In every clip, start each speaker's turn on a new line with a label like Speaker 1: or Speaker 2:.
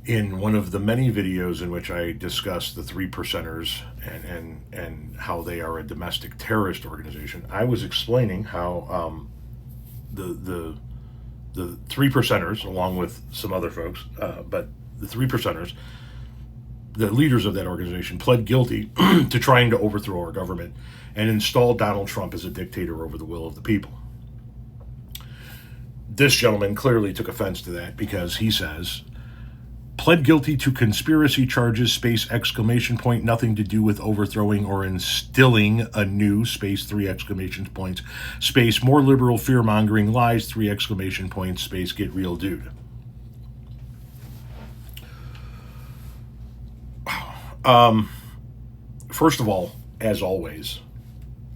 Speaker 1: in one of the many videos in which I discuss the three percenters and how they are a domestic terrorist organization, I was explaining how the three percenters, along with some other folks, but the three percenters, the leaders of that organization, pled guilty to trying to overthrow our government and install Donald Trump as a dictator over the will of the people. This gentleman clearly took offense to that because he says, pled guilty to conspiracy charges, space, exclamation point, nothing to do with overthrowing or instilling a new, space, three exclamation points, space, more liberal fear-mongering lies, three exclamation points, space, get real, dude. First of all, as always,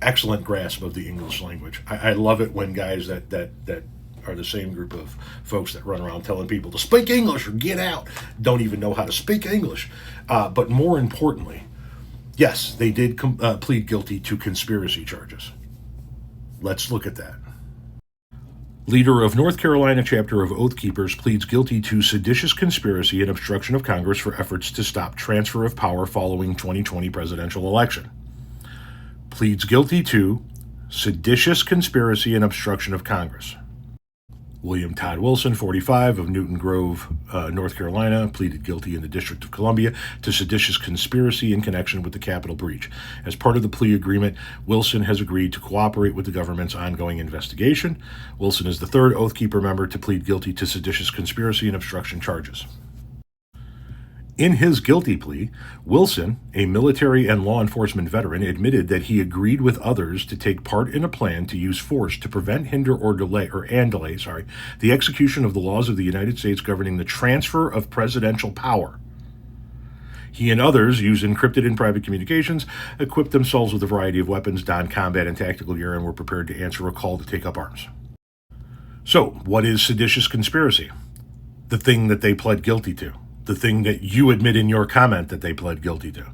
Speaker 1: excellent grasp of the English language. I love it when guys that are the same group of folks that run around telling people to speak English or get out don't even know how to speak English. But more importantly, yes, they did plead guilty to conspiracy charges. Let's look at that. Leader of North Carolina chapter of Oath Keepers pleads guilty to seditious conspiracy and obstruction of Congress for efforts to stop transfer of power following 2020 presidential election. Pleads guilty to seditious conspiracy and obstruction of Congress. William Todd Wilson, 45, of Newton Grove, North Carolina, pleaded guilty in the District of Columbia to seditious conspiracy in connection with the Capitol breach. As part of the plea agreement, Wilson has agreed to cooperate with the government's ongoing investigation. Wilson is the third Oath Keeper member to plead guilty to seditious conspiracy and obstruction charges. In his guilty plea, Wilson, a military and law enforcement veteran, admitted that he agreed with others to take part in a plan to use force to prevent, hinder, or delay the execution of the laws of the United States governing the transfer of presidential power. He and others used encrypted and private communications, equipped themselves with a variety of weapons, donned combat and tactical gear, and were prepared to answer a call to take up arms. So, what is seditious conspiracy? The thing that they pled guilty to. The thing that you admit in your comment that they pled guilty to.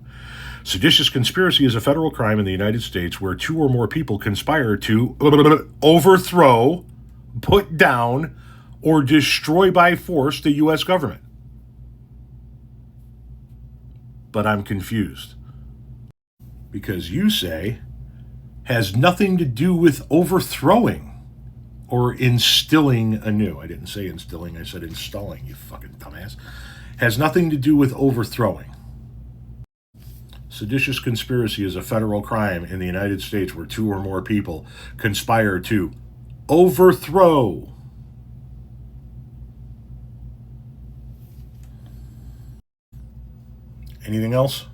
Speaker 1: Seditious conspiracy is a federal crime in the United States where two or more people conspire to overthrow, put down, or destroy by force the U.S. government. But I'm confused. Because you say has nothing to do with overthrowing or instilling anew. I didn't say instilling, I said installing, you fucking dumbass. Has nothing to do with overthrowing. Seditious conspiracy is a federal crime in the United States where two or more people conspire to overthrow. Anything else?